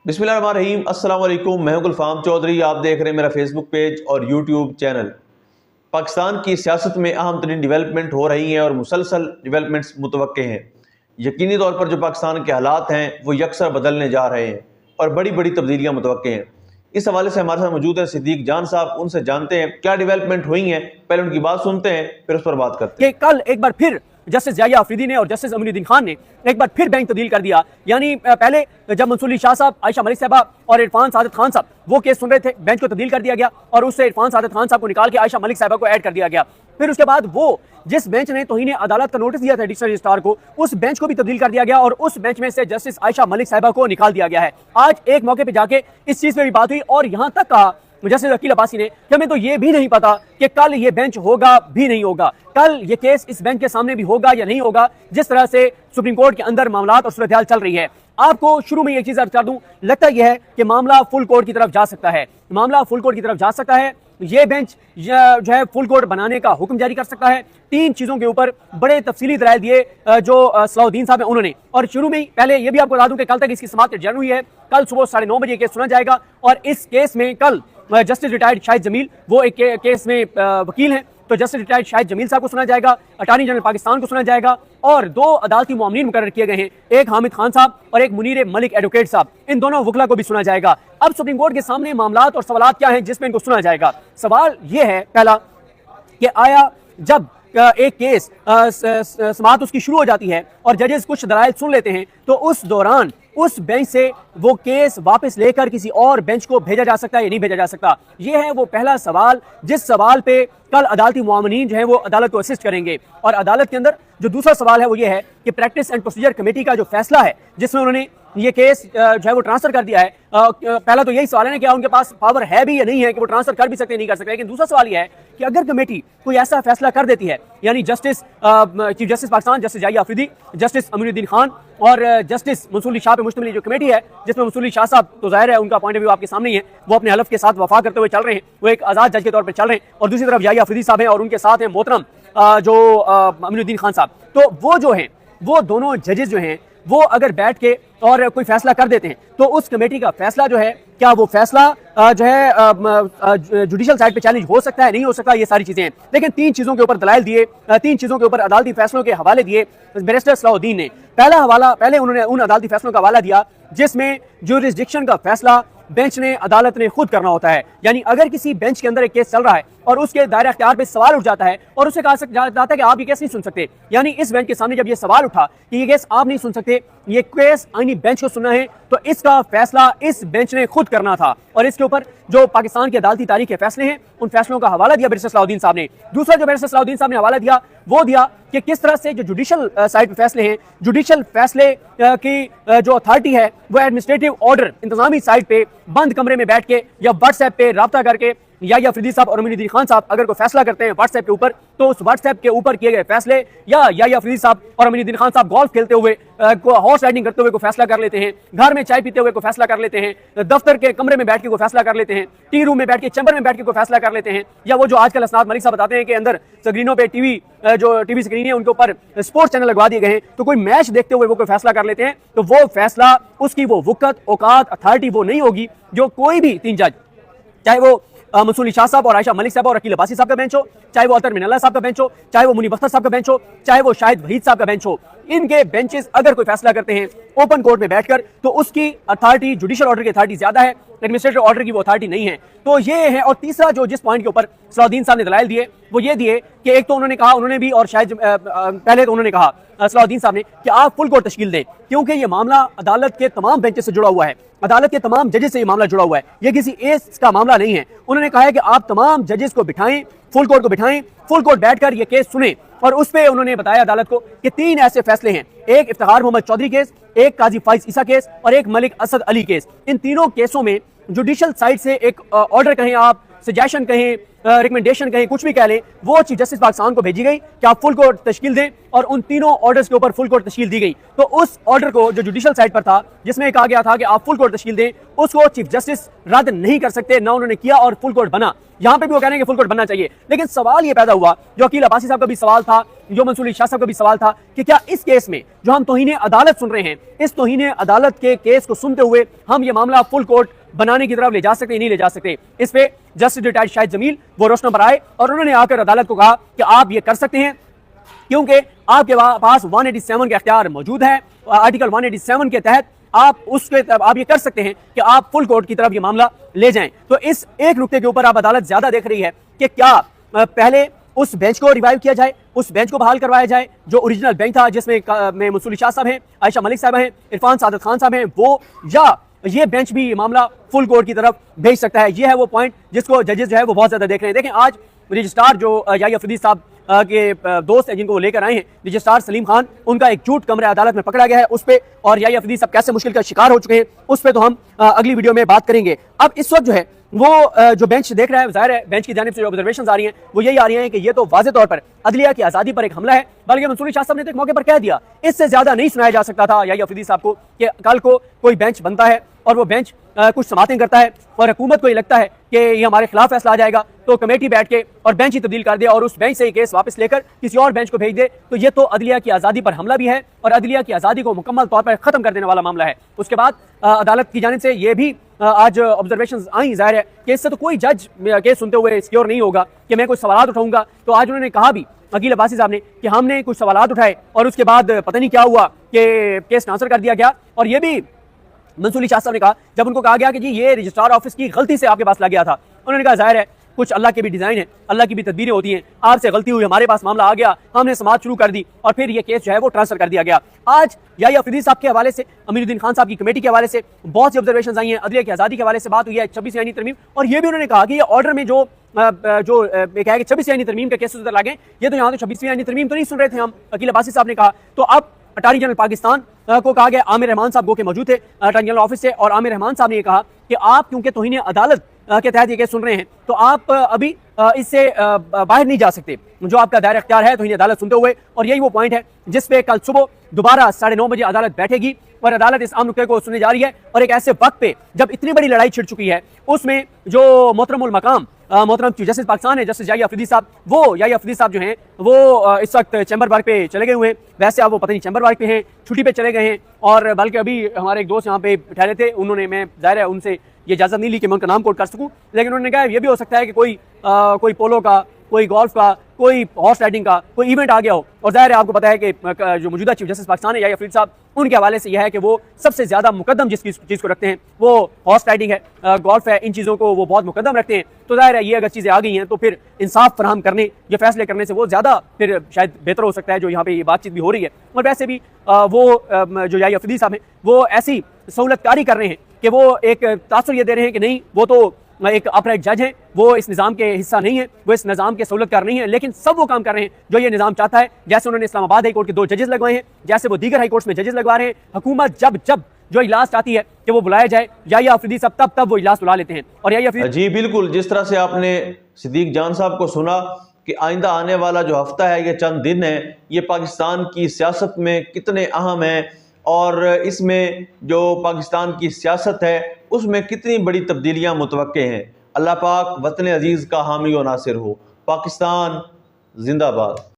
बिस्मिल्लाहिर्रहमानिर्रहीम। अस्सलाम वालेकुम। मैं हूं गुलफाम चौधरी। आप देख रहे हैं मेरा फेसबुक पेज और यूट्यूब चैनल। पाकिस्तान की सियासत में अहम तरीन डिवेलपमेंट हो रही हैं और मुसलसल डिवेलपमेंट्स मुतवक्के हैं। यकीनी तौर पर जो पाकिस्तान के हालात हैं वो यकसर बदलने जा रहे हैं और बड़ी बड़ी तब्दीलियाँ मुतवक्के हैं। इस हवाले से हमारे साथ मौजूद हैं सिद्दीक जान साहब। उनसे जानते हैं क्या डिवेलपमेंट हुई हैं, पहले उनकी बात सुनते हैं फिर उस पर बात करते हैं। कल एक बार फिर जस्टिस याहिया अफरीदी ने और जस्टिस अमीनुद्दीन खान ने एक बार फिर बैंक तब्दील कर दिया। यानी पहले जब मंसूर अली शाह साहब, आयशा मलिक साहबा और इरफान सादत खान साहब वो केस सुन रहे थे, बेंच को तब्दील कर दिया गया और उससे इरफान सादत खान साहब को निकाल के आयशा मलिक साहबा को ऐड कर दिया गया। फिर उसके बाद वो जिस बेंच ने तौहीन अदालत का नोटिस दिया था एडिशनल रजिस्ट्रार को, उस बेंच को भी तब्दील कर दिया गया और उस बेंच में से जस्टिस आयशा मलिक साहबा को निकाल दिया गया है। आज एक मौके पर जाके इस चीज पे भी बात हुई और यहां तक कहा जस्टिस अकील अब्बासी ने कि हमें तो ये भी नहीं पता कि कल ये बेंच होगा भी नहीं होगा, कल ये केस इस बेंच के सामने भी होगा या नहीं होगा। जिस तरह से सुप्रीम कोर्ट के अंदर मामलात और सूरत-ए-हाल चल रही है, आपको शुरू में एक चीज अर्ज कर दूं, लगता यह है कि मामला फुल कोर्ट की तरफ जा सकता है। मामला फुल कोर्ट की तरफ जा सकता है। ये बेंच जो है फुल कोर्ट बनाने का हुक्म जारी कर सकता है। तीन चीजों के ऊपर बड़े तफसीली दलाइल दिए जो सलाउद्दीन साहब है उन्होंने। और शुरू में पहले ये भी आपको बता दूं कि कल तक इसकी समाअत एडजर्न हुई है। कल सुबह 9:30 बजे केस सुना जाएगा और इस केस में कल जस्टिस रिटायर्ड शाहिद जमील वो एक केस में वकील हैं, तो जस्टिस रिटायर्ड शाहिद जमील साहब को सुना जाएगा, अटॉर्नी जनरल पाकिस्तान को सुना जाएगा और दो अदालती मुआमलीन मुकर्रर किए गए हैं, एक हामिद खान साहब और एक मुनीर मलिक एडवोकेट साहब। इन दोनों वकला को भी सुना जाएगा। अब सुप्रीम कोर्ट के सामने मामलात और सवालात क्या हैं जिसमें इनको सुना जाएगा। सवाल यह है पहला कि आया जब एक केस समाअत उसकी शुरू हो जाती है और जजेस कुछ दलाइल सुन लेते हैं तो उस दौरान उस बेंच से वो केस वापस लेकर किसी और बेंच को भेजा जा सकता है या नहीं भेजा जा सकता। ये है वो पहला सवाल जिस सवाल पे कल अदालती मुआमलीन जो है वो अदालत को असिस्ट करेंगे। और अदालत के अंदर जो दूसरा सवाल है वो ये है कि प्रैक्टिस एंड प्रोसीजर कमेटी का जो फैसला है जिसमें उन्होंने ये केस जो है वो ट्रांसफर कर दिया है, पहला तो यही सवाल है कि उनके पास पावर है भी या नहीं है कि वो ट्रांसफर कर भी सकते नहीं कर सकते। लेकिन दूसरा सवाल यह है कि अगर कमेटी कोई ऐसा फैसला कर देती है, यानी justice chief justice Pakistan justice Yahya Afridi, justice Aminuddin Khan और जस्टिस मंसूर अली शाह पे मुश्तमिल जो कमेटी है जिसमें मंसूर अली शाह साहब तो जाहिर है उनका पॉइंट ऑफ व्यू आपके सामने ही है, वो अपने हलफ के साथ वफा करते हुए चल रहे हैं, वो एक आजाद जज के तौर पर चल रहे हैं। और दूसरी तरफ याहिया अफरीदी साहब हैं और उनके साथ हैं मोहतरम जो अमीनुद्दीन खान साहब। तो वो जो हैं वो दोनों जजेस जो हैं वो अगर बैठ के और कोई फैसला कर देते हैं तो उस कमेटी का फैसला जो है क्या वो फैसला जो है जुडिशियल साइड पे चैलेंज हो सकता है नहीं हो सकता, ये सारी चीजें हैं। लेकिन तीन चीजों के ऊपर दलाइल दिए, तीन चीजों के ऊपर अदालती फैसलों के हवाले दिए बैरिस्टर सलाउद्दीन ने। पहला हवाला पहले उन्होंने उन अदालती फैसलों का हवाला दिया जिसमें ज्यूरिसडिक्शन का फैसला बेंच ने अदालत ने खुद करना होता है। यानी अगर किसी बेंच के अंदर एक केस चल रहा है और उसके दायरे अख्तियार पे सवाल उठ जाता है और उसे कहा जाता है कि आप ये केस नहीं सुन सकते, यानी इस बेंच के सामने जब ये सवाल उठा कि ये केस आप नहीं सुन सकते, ये केस आईनी बेंच को सुनना है, तो इसका फैसला इस बेंच ने खुद करना था। और इसके ऊपर जो पाकिस्तान की अदालती तारीख के फैसले हैं उन फैसलों का हवाला दिया बैरिस्टर सलाउद्दीन साहब ने। दूसरा जो बैरिस्टर सलाउद्दीन साहब ने हवाला दिया वो दिया कि किस तरह से जो जुडिशियल साइड पे फैसले हैं, जुडिशियल फैसले की जो अथॉरिटी है वो एडमिनिस्ट्रेटिव ऑर्डर इंतजामी साइड पे बंद कमरे में बैठ के या व्हाट्सएप पे राब्ता करके याहिया अफरीदी साहब और अमीनुद्दीन खान साहब अगर कोई फैसला करते हैं व्हाट्सएप के ऊपर, तो उस व्हाट्सएप के ऊपर किए गए फैसले या याहिया अफरीदी साहब और अमीनुद्दीन खान साहब गोल्फ खेलते हुए हॉर्स राइडिंग करते हुए को फैसला कर लेते हैं, घर में चाय पीते हुए को फैसला कर लेते हैं, दफ्तर के कमरे में बैठ के को फैसला कर लेते हैं, टी रूम में बैठ के चैम्बर में बैठ के को फैसला कर लेते हैं, या वो जो आजकल असनाद मलिक साहब बताते हैं कि अंदर स्क्रीनों पे जो टीवी स्क्रीन है उनके ऊपर स्पोर्ट्स चैनल लगवा दिए गए हैं, तो कोई मैच देखते हुए वो कोई फैसला कर लेते हैं। तो वो फैसला उसकी वो वक़्त औकात अथॉरिटी वो नहीं होगी जो कोई भी तीन जज, चाहे वो मंसूर अली शाह साहब और आयशा मलिक साहब और अकील अब्बासी साहब का बेंच हो, चाहे वो अतर मिनल्ला साहब का बेंच हो, चाहे वो मुनीब अख्तर साहब का बेंच हो, चाहे वो शाहिद वहीद साहब का बेंच हो, इनके बेंचेस अगर कोई फैसला करते हैं ओपन कोर्ट में बैठकर तो उसकी अथॉरिटी जुडिशियल ऑर्डर की अथॉरिटी ज्यादा है, एडमिनिस्ट्रेटिव ऑर्डर की वो अथॉरिटी नहीं है। तो ये है। और तीसरा जो जिस पॉइंट के ऊपर सलाउद्दीन साहब ने दलाइल दिए वो ये दिए कि एक तो उन्होंने कहा, उन्होंने भी और शायद पहले तो उन्होंने कहा सलाउद्दीन साहब ने कि आप फुल कोर्ट तश्कील दें क्योंकि ये मामला अदालत के तमाम बेंचेस से जुड़ा हुआ है, अदालत के तमाम जजेस से ये मामला जुड़ा हुआ है, ये किसी एक का मामला नहीं है। उन्होंने कहा है कि आप तमाम जजेस को बिठाएं, फुल कोर्ट को बिठाएं, फुल कोर्ट बैठकर ये केस सुने। और उस पे उन्होंने बताया अदालत को कि तीन ऐसे फैसले हैं, एक इफ्तिखार मोहम्मद चौधरी केस, एक काजी फाइज ईसा केस और एक मलिक असद अली केस। इन तीनों केसों में जुडिशियल साइड से एक ऑर्डर कहें आप सजेशन कहें, रिकमेंडेशन कहें, कुछ भी कह लें, वो चीफ जस्टिस पाकिस्तान को भेजी गई कि आप फुल कोर्ट तश्कील दें और उन तीनों ऑर्डर्स के ऊपर फुल कोर्ट तश्कील दी गई। तो उस ऑर्डर को जो जुडिशल साइड पर था, जिसमें कहा गया था कि आप फुल कोर्ट तश्कील दें, उसको चीफ जस्टिस रद्द नहीं कर सकते, ना उन्होंने किया और फुल कोर्ट बना। यहां पे भी वो कह रहे हैं कि फुल कोर्ट बनना चाहिए। लेकिन सवाल ये पैदा हुआ, जो अकील अब्बासी साहब का भी सवाल था, जो मंसूर अली शाह साहब का भी सवाल था, कि क्या इस केस में जो हम तौहीन अदालत सुन रहे हैं, इस तौहीन अदालत के केस को सुनते हुए हम ये मामला फुल कोर्ट बनाने की तरफ ले जा सकते, नहीं ले जा सकते। इस पे जस्टिस रिटायर्ड शाहिद जमील वो रोशना पर आए और उन्होंने आकर अदालत को कहा कि आप ये कर सकते हैं, क्योंकि आपके पास 187 के अख्तियार मौजूद है। आर्टिकल 187 के तहत आप ये कर सकते हैं कि आप फुल कोर्ट की तरफ ये मामला ले जाएं। तो इस एक नुक्ते के ऊपर आप अदालत ज्यादा देख रही है कि क्या पहले उस बेंच को रिवाइव किया जाए, उस बेंच को बहाल करवाया जाए जो ओरिजिनल बेंच था, जिसमें मंसूर अली शाह साहब हैं, आयशा मलिक साहब हैं, इरफान सादत खान साहब हैं, वो, या ये बेंच भी ये मामला फुल कोर्ट की तरफ भेज सकता है। ये है वो पॉइंट जिसको जजेस जो है वो बहुत ज्यादा देख रहे हैं। देखें, आज रजिस्ट्रार जो याहिया अफरीदी साहब के दोस्त हैं, जिनको वो लेकर आए हैं, रजिस्ट्रार सलीम खान, उनका एक झूठ कमरे अदालत में पकड़ा गया है, उस पे और याहिया अफरीदी साहब कैसे मुश्किल का शिकार हो चुके हैं, उस पे तो हम अगली वीडियो में बात करेंगे। अब इस वक्त जो है वो जो बेंच देख रहा है, जाहिर है बेंच की जानिब से जो ऑब्जर्वेशंस आ रही हैं वो यही आ रही हैं कि ये तो वाज़ेह तौर पर अदलिया की आज़ादी पर एक हमला है। बल्कि मंसूर अली शाह साहब ने तो एक मौके पर कह दिया, इससे ज्यादा नहीं सुनाया जा सकता था याहिया अफरीदी साहब को कि कल को कोई बेंच बनता है और वो बेंच कुछ समातें करता है और हुकूमत को ये लगता है कि ये हमारे खिलाफ फैसला आ जाएगा, तो कमेटी बैठ के और बेंच ही तब्दील कर दे और उस बेंच से ये केस वापस लेकर किसी और बेंच को भेज दे। तो ये तो अदलिया की आज़ादी पर हमला भी है और अदलिया की आज़ादी को मुकम्मल तौर पर खत्म कर देने वाला मामला है। उसके बाद अदालत की जानिब से ये भी आज ऑब्जर्वेशंस आई, जाहिर है कि इससे तो कोई जज केस सुनते हुए सिक्योर नहीं होगा कि मैं कुछ सवाल उठाऊंगा। तो आज उन्होंने कहा भी, अकील अब्बासी साहब ने, कि हमने कुछ सवाल उठाए और उसके बाद पता नहीं क्या हुआ कि केस ट्रांसफर कर दिया गया। और ये भी मंसूर अली शाह साहब ने कहा, जब उनको कहा गया कि जी ये रजिस्ट्रार ऑफिस की गलती से आपके पास लग गया था, उन्होंने कहा जाहिर है कुछ अल्लाह के भी डिजाइन है, अल्लाह की भी तदबीरें होती हैं, आपसे गलती हुई, हमारे पास मामला आ गया, हमने समाज शुरू कर दी और फिर ये केस जो है वो ट्रांसफर कर दिया गया। आज याहिया अफरीदी साहब के हवाले से, अमीरुद्दीन खान साहब की कमेटी के हवाले से बहुत सी ऑब्जर्वेशंस आई हैं, अदलिया की आज़ादी के हवाले से बात हुई है, 26 यानी तरमीम, और ये भी उन्होंने कहा कि ये ऑर्डर में जो कहा है कि 26 यानी तरमीम के केसेस उधर लागे, ये तो यहाँ तो 26 यानी तरमीम तो नहीं सुन रहे थे हम, अकील अब्बासी साहब ने कहा। तो अब अटॉर्नी जनरल पाकिस्तान को कहा गया, आमिर रहमान साहब गो के मौजूद थे अटॉर्नी जनरल ऑफिस से, और आमिर रहमान साहब ने कहा कि आप क्योंकि तौहीन अदालत के तहत ये केस सुन रहे हैं तो आप अभी इससे बाहर नहीं जा सकते, जो आपका दायरा इख्तियार है तौहीन अदालत सुनते हुए। और यही वो पॉइंट है जिस पे कल सुबह दोबारा 9:30 बजे अदालत बैठेगी और अदालत इस अहम नुक्ते को सुनने जा रही है। और एक ऐसे वक्त पे जब इतनी बड़ी लड़ाई छिड़ चुकी है, उसमें जो मोहतरमुल मकाम मोहतरम चीफ जस्टिस पाकिस्तान है, जस्टिस याहिया अफरीदी साहब, वो याहिया अफरीदी साहब जो हैं वो इस वक्त चैम्बर वर्क पे चले गए हुए हैं। वैसे अब वो पता नहीं चैम्बर वर्क पे हैं, छुट्टी पे चले गए हैं, और बल्कि अभी हमारे एक दोस्त यहाँ पे ठहरे थे, उन्होंने, मैं जाहिर है उनसे ये इजाजत नहीं ली कि मैं उनका नाम कोट कर सकूं, लेकिन उन्होंने कहा ये भी हो सकता है कि कोई पोलो का, कोई गोल्फ का, कोई हॉर्स राइडिंग का कोई इवेंट आ गया हो। और जाहिर है आपको पता है कि जो मौजूदा चीफ जस्टिस पाकिस्तान है याहिया अफरीदी साहब, उनके हवाले से यह है कि वो सबसे ज्यादा मुकद्दम जिस चीज को रखते हैं वो हॉर्स राइडिंग है, गोल्फ है, इन चीजों को वो बहुत मुकद्दम रखते हैं। तो जाहिर है ये अगर चीजें आ गई हैं तो फिर इंसाफ फराहम करने, ये फैसले करने से वो ज्यादा फिर शायद बेहतर हो सकता है, जो यहाँ पे ये बातचीत भी हो रही है। और वैसे भी वो जो याहिया अफरीदी साहब हैं वो ऐसी सहूलतकारी कर रहे हैं कि वो एक तासुर ये दे रहे हैं कि नहीं, वो तो एक अपराइट जज है, वो इस निज़ाम के हिस्सा नहीं है, वो इस निज़ाम के सहूलतकार नहीं है, लेकिन सब वो काम कर रहे हैं जो ये निज़ाम चाहता है। जैसे उन्होंने इस्लामाबाद हाई कोर्ट के 2 जजेस लगवाए हैं, जैसे वो दीगर हाई कोर्ट्स में जजेस लगवा रहे हैं। हुकूमत जब जो इजलास चाहती है कि वो बुलाया जाए याहिया अफरीदी साहब, तब वो इजलास बुला लेते हैं। और याहिया अफरीदी, जी बिल्कुल, जिस तरह से आपने सिद्दीक जान साहब को सुना कि आइंदा आने वाला जो हफ्ता है, ये चंद दिन है, ये पाकिस्तान की सियासत में कितने अहम है और इसमें जो पाकिस्तान की सियासत है उसमें कितनी बड़ी तब्दीलियां मुतवक्के हैं। अल्लाह पाक वतन अजीज़ का हामी व नासिर हो। पाकिस्तान जिंदाबाद।